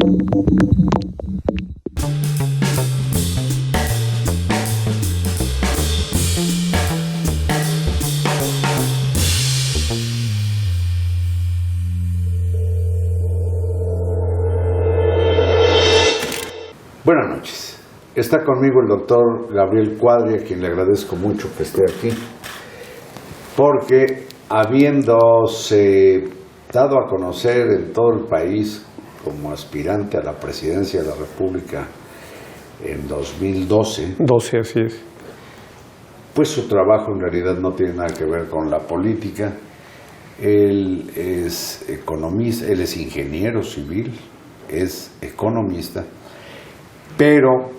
Buenas noches. Está conmigo el doctor Gabriel Cuadri, a quien le agradezco mucho que esté aquí, porque habiéndose dado a conocer en todo el país como aspirante a la presidencia de la República en 2012, así es. Pues su trabajo en realidad no tiene nada que ver con la política. Él es economista, él es ingeniero civil, es economista, pero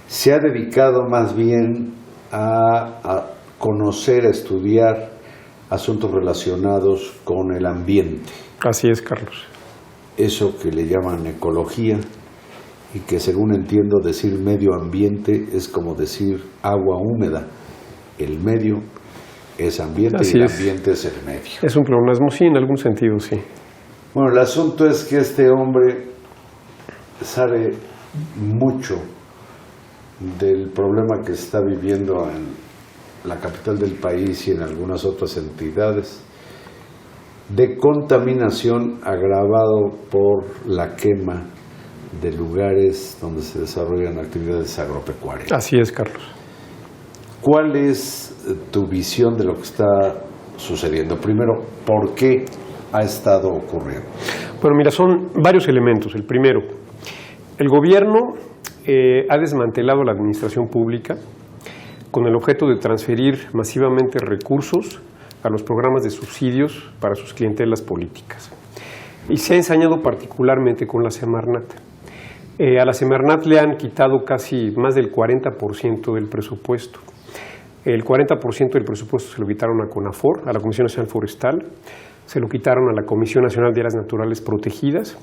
se ha dedicado más bien a conocer, a estudiar asuntos relacionados con el ambiente. Así es, Carlos. Eso que le llaman ecología, y que según entiendo decir medio ambiente es como decir agua húmeda. El medio es ambiente y el ambiente es el medio. Es un pleonasmo, sí, en algún sentido, sí. Bueno, el asunto es que este hombre sabe mucho del problema que se está viviendo en la capital del país y en algunas otras entidades de contaminación agravado por la quema de lugares donde se desarrollan actividades agropecuarias. Así es, Carlos. ¿Cuál es tu visión de lo que está sucediendo? Primero, ¿por qué ha estado ocurriendo? Bueno, mira, son varios elementos. El primero, el gobierno ha desmantelado la administración pública con el objeto de transferir masivamente recursos a los programas de subsidios para sus clientelas políticas. Y se ha ensañado particularmente con la Semarnat. A la Semarnat le han quitado casi más del 40% del presupuesto. El 40% del presupuesto se lo quitaron a CONAFOR, a la Comisión Nacional Forestal, se lo quitaron a la Comisión Nacional de Áreas Naturales Protegidas,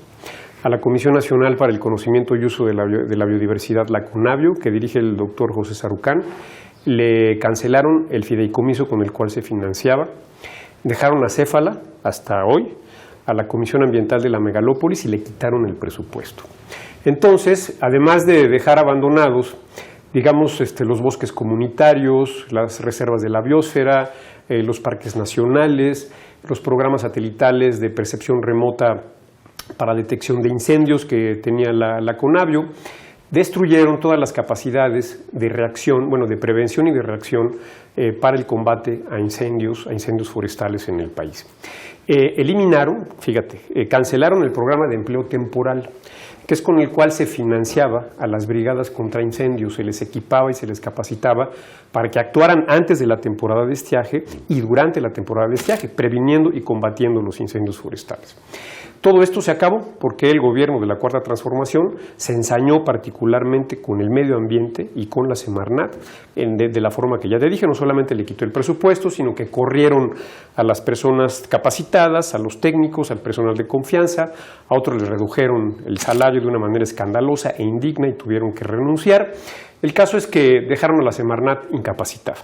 a la Comisión Nacional para el Conocimiento y Uso de la Biodiversidad, la CONABIO, que dirige el doctor José Sarucán. Le cancelaron el fideicomiso con el cual se financiaba, dejaron a Céfala hasta hoy, a la Comisión Ambiental de la Megalópolis, y le quitaron el presupuesto. Entonces, además de dejar abandonados, digamos, los bosques comunitarios, las reservas de la biosfera, los parques nacionales, los programas satelitales de percepción remota para detección de incendios que tenía la CONABIO, destruyeron todas las capacidades de reacción, de prevención y de reacción para el combate a incendios forestales en el país. Eliminaron, cancelaron el programa de empleo temporal, que es con el cual se financiaba a las brigadas contra incendios, se les equipaba y se les capacitaba para que actuaran antes de la temporada de estiaje y durante la temporada de estiaje, previniendo y combatiendo los incendios forestales. Todo esto se acabó porque el gobierno de la Cuarta Transformación se ensañó particularmente con el medio ambiente y con la Semarnat, de la forma que ya te dije. No solamente le quitó el presupuesto, sino que corrieron a las personas capacitadas, a los técnicos, al personal de confianza, a otros les redujeron el salario de una manera escandalosa e indigna y tuvieron que renunciar. El caso es que dejaron a la Semarnat incapacitada.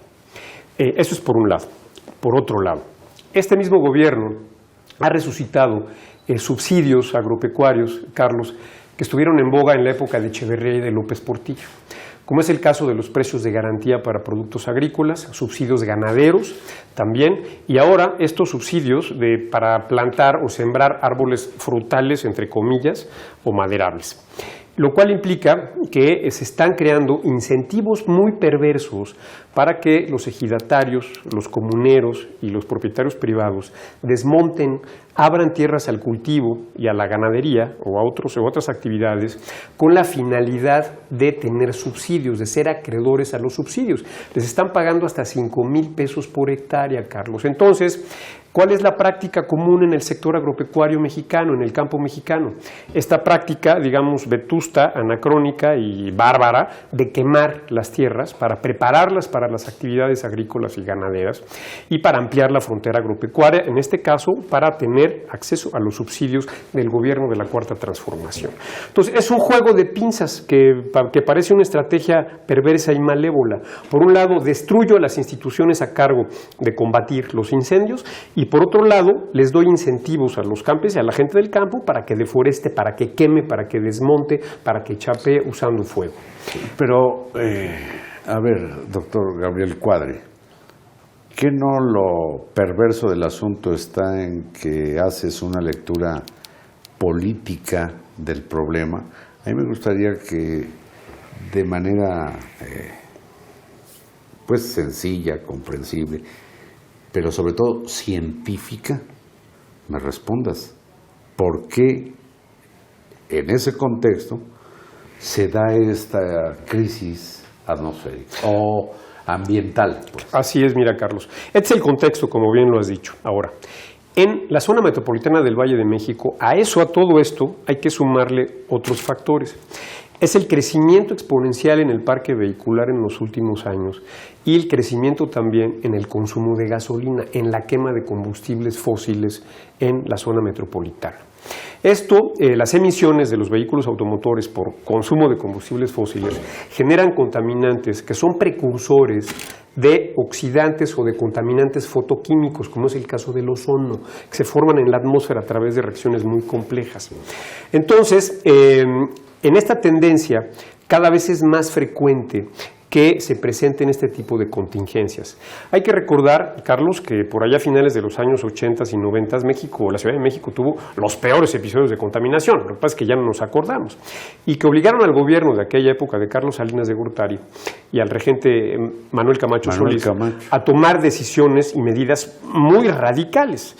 Eso es por un lado. Por otro lado, este mismo gobierno ha resucitado subsidios agropecuarios, Carlos, que estuvieron en boga en la época de Echeverría y de López Portillo, como es el caso de los precios de garantía para productos agrícolas, subsidios ganaderos también, y ahora estos subsidios para plantar o sembrar árboles frutales, entre comillas, o maderables. Lo cual implica que se están creando incentivos muy perversos para que los ejidatarios, los comuneros y los propietarios privados desmonten, abran tierras al cultivo y a la ganadería o a otras actividades con la finalidad de tener subsidios, de ser acreedores a los subsidios. Les están pagando hasta 5,000 pesos por hectárea, Carlos. Entonces, ¿cuál es la práctica común en el sector agropecuario mexicano, en el campo mexicano? Esta práctica, digamos, vetusta, anacrónica y bárbara de quemar las tierras para prepararlas para para las actividades agrícolas y ganaderas y para ampliar la frontera agropecuaria, en este caso para tener acceso a los subsidios del gobierno de la Cuarta Transformación. Entonces, es un juego de pinzas que parece una estrategia perversa y malévola. Por un lado, destruyo a las instituciones a cargo de combatir los incendios y por otro lado, les doy incentivos a los campesinos y a la gente del campo para que deforeste, para que queme, para que desmonte, para que chapee usando fuego. Pero, a ver, doctor Gabriel Cuadri, ¿qué no lo perverso del asunto está en que haces una lectura política del problema? A mí me gustaría que de manera pues sencilla, comprensible, pero sobre todo científica, me respondas por qué en ese contexto se da esta crisis atmosférica o ambiental, pues. Así es, mira, Carlos. Este es el contexto, como bien lo has dicho. Ahora, en la zona metropolitana del Valle de México, a todo esto, hay que sumarle otros factores. Es el crecimiento exponencial en el parque vehicular en los últimos años y el crecimiento también en el consumo de gasolina, en la quema de combustibles fósiles en la zona metropolitana. Esto, las emisiones de los vehículos automotores por consumo de combustibles fósiles generan contaminantes que son precursores de oxidantes o de contaminantes fotoquímicos, como es el caso del ozono, que se forman en la atmósfera a través de reacciones muy complejas. Entonces, en esta tendencia, cada vez es más frecuente que se presenten este tipo de contingencias. Hay que recordar, Carlos, que por allá a finales de los años 80 y 90, la Ciudad de México tuvo los peores episodios de contaminación, lo que pasa es que ya no nos acordamos, y que obligaron al gobierno de aquella época de Carlos Salinas de Gortari y al regente Manuel Camacho Solís a tomar decisiones y medidas muy radicales,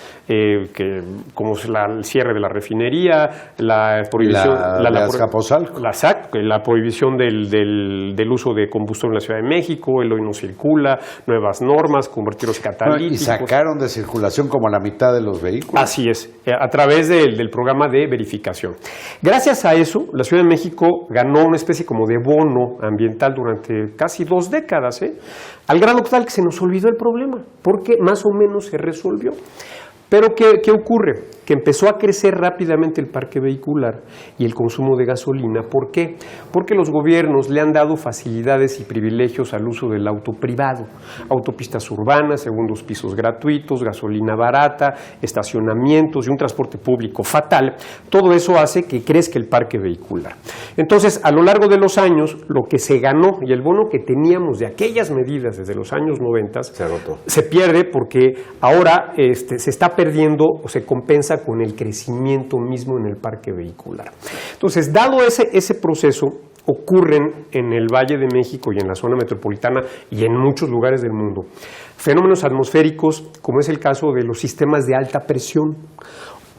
como el cierre de la refinería, la prohibición la prohibición del uso de combustible en la Ciudad de México, el hoy no circula, nuevas normas, convertir los catalíticos. Y sacaron de circulación como la mitad de los vehículos. Así es, a través del programa de verificación. Gracias a eso, la Ciudad de México ganó una especie como de bono ambiental durante casi 2 décadas, al grado tal que se nos olvidó el problema, porque más o menos se resolvió. Pero ¿qué ocurre? Que empezó a crecer rápidamente el parque vehicular y el consumo de gasolina. ¿Por qué? Porque los gobiernos le han dado facilidades y privilegios al uso del auto privado. Autopistas urbanas, segundos pisos gratuitos, gasolina barata, estacionamientos y un transporte público fatal. Todo eso hace que crezca el parque vehicular. Entonces, a lo largo de los años, lo que se ganó y el bono que teníamos de aquellas medidas desde los años 90 se pierde porque ahora se está perdiendo o se compensa con el crecimiento mismo en el parque vehicular. Entonces, dado ese proceso, ocurren en el Valle de México y en la zona metropolitana y en muchos lugares del mundo fenómenos atmosféricos, como es el caso de los sistemas de alta presión,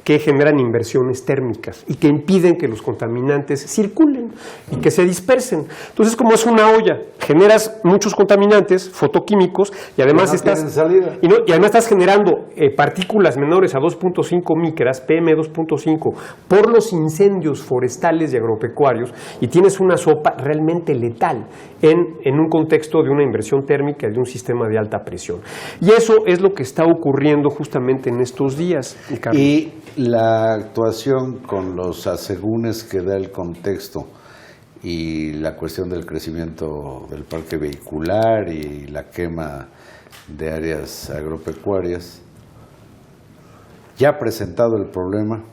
que generan inversiones térmicas y que impiden que los contaminantes circulen y que se dispersen. Entonces, como es una olla, generas muchos contaminantes fotoquímicos y además estás generando partículas menores a 2.5 micras, PM2.5, por los incendios forestales y agropecuarios, y tienes una sopa realmente letal en un contexto de una inversión térmica y de un sistema de alta presión. Y eso es lo que está ocurriendo justamente en estos días, Carlos. Y la actuación con los asegúnes que da el contexto y la cuestión del crecimiento del parque vehicular y la quema de áreas agropecuarias, ya presentado el problema.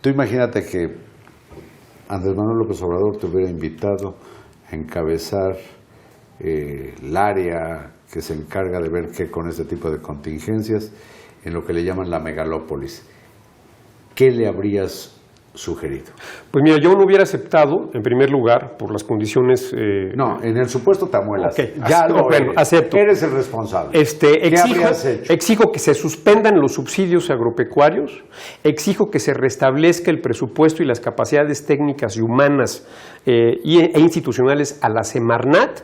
Tú imagínate que Andrés Manuel López Obrador te hubiera invitado a encabezar el área que se encarga de ver qué con este tipo de contingencias en lo que le llaman la megalópolis. ¿Qué le habrías sugerido? Pues mira, yo no hubiera aceptado, en primer lugar, por las condiciones... No, en el supuesto te amuelas. Okay. Ya lo acepto. Eres el responsable. ¿Qué habrías hecho? Exijo que se suspendan los subsidios agropecuarios, exijo que se restablezca el presupuesto y las capacidades técnicas y humanas e institucionales a la Semarnat,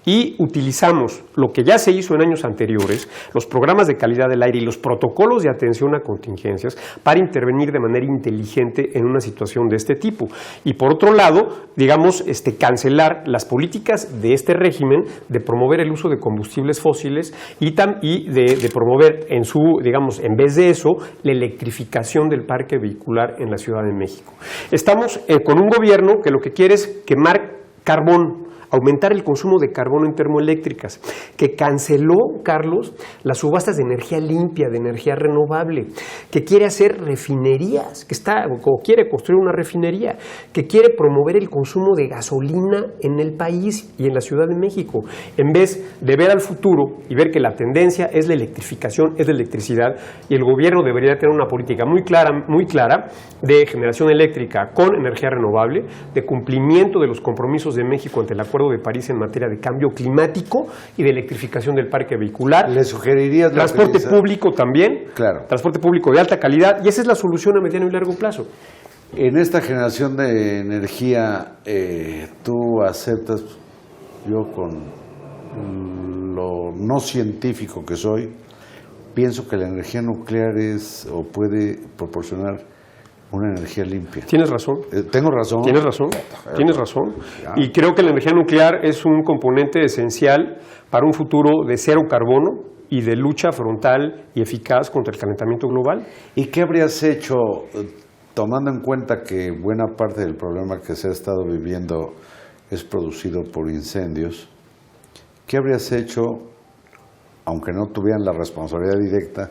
y utilizamos lo que ya se hizo en años anteriores, los programas de calidad del aire y los protocolos de atención a contingencias para intervenir de manera inteligente en una una situación de este tipo. Y por otro lado, digamos, cancelar las políticas de este régimen de promover el uso de combustibles fósiles y de promover en vez de eso, la electrificación del parque vehicular en la Ciudad de México. Estamos con un gobierno que lo que quiere es quemar carbón, aumentar el consumo de carbono en termoeléctricas, que canceló, Carlos, las subastas de energía limpia, de energía renovable, que quiere hacer refinerías, quiere construir una refinería, que quiere promover el consumo de gasolina en el país y en la Ciudad de México, en vez de ver al futuro y ver que la tendencia es la electrificación, es la electricidad, y el gobierno debería tener una política muy clara de generación eléctrica con energía renovable, de cumplimiento de los compromisos de México ante el Acuerdo de París en materia de cambio climático y de electrificación del parque vehicular. ¿Le sugerirías transporte público también? Claro. Transporte público de alta calidad, y esa es la solución a mediano y largo plazo. En esta generación de energía, tú aceptas, yo con lo no científico que soy, pienso que la energía nuclear puede proporcionar una energía limpia. Tienes razón. ¿Tengo razón? Tienes razón. Y creo que la energía nuclear es un componente esencial para un futuro de cero carbono y de lucha frontal y eficaz contra el calentamiento global. ¿Y qué habrías hecho, tomando en cuenta que buena parte del problema que se ha estado viviendo es producido por incendios? ¿Qué habrías hecho, aunque no tuvieran la responsabilidad directa,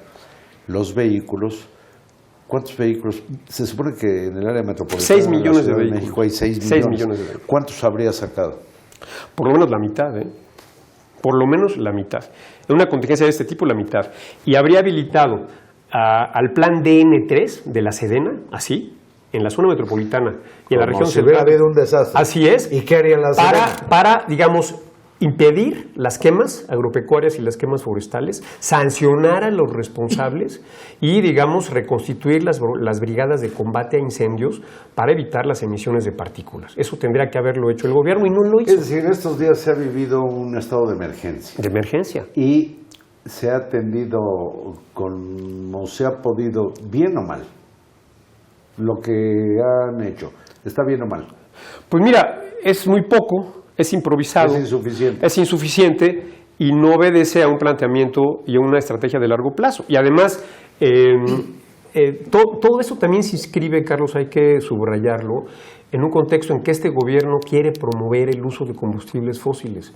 los vehículos? ¿Cuántos vehículos? Se supone que en el área metropolitana 6 millones de vehículos. México hay 6 millones de vehículos. ¿Cuántos habría sacado? Por lo menos la mitad, Por lo menos la mitad. En una contingencia de este tipo, la mitad. Y habría habilitado al plan DN3 de la Sedena, así, en la zona metropolitana y en la región central. Hubiera habido un desastre. Así es. ¿Y qué haría la Sedena? Para, digamos, impedir las quemas agropecuarias y las quemas forestales, sancionar a los responsables y, digamos, reconstituir las brigadas de combate a incendios para evitar las emisiones de partículas. Eso tendría que haberlo hecho el gobierno y no lo hizo. Es decir, en estos días se ha vivido un estado de emergencia. De emergencia. Y se ha atendido como se ha podido, bien o mal, lo que han hecho. ¿Está bien o mal? Pues mira, es muy poco. Es improvisado, es insuficiente y no obedece a un planteamiento y a una estrategia de largo plazo. Y además, todo eso también se inscribe, Carlos, hay que subrayarlo, en un contexto en que este gobierno quiere promover el uso de combustibles fósiles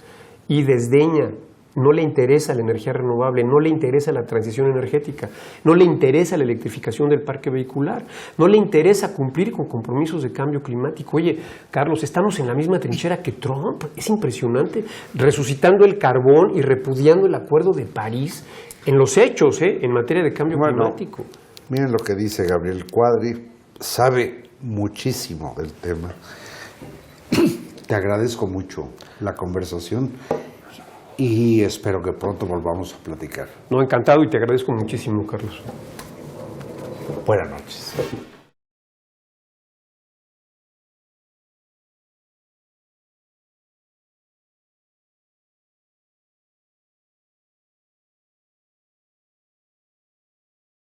y desdeña. No le interesa la energía renovable, no le interesa la transición energética, no le interesa la electrificación del parque vehicular, no le interesa cumplir con compromisos de cambio climático. Oye, Carlos, estamos en la misma trinchera que Trump, es impresionante, resucitando el carbón y repudiando el Acuerdo de París en los hechos, en materia de cambio climático. Miren lo que dice Gabriel Cuadri, sabe muchísimo del tema. Te agradezco mucho la conversación. Y espero que pronto volvamos a platicar. No, encantado y te agradezco muchísimo, Carlos. Buenas noches.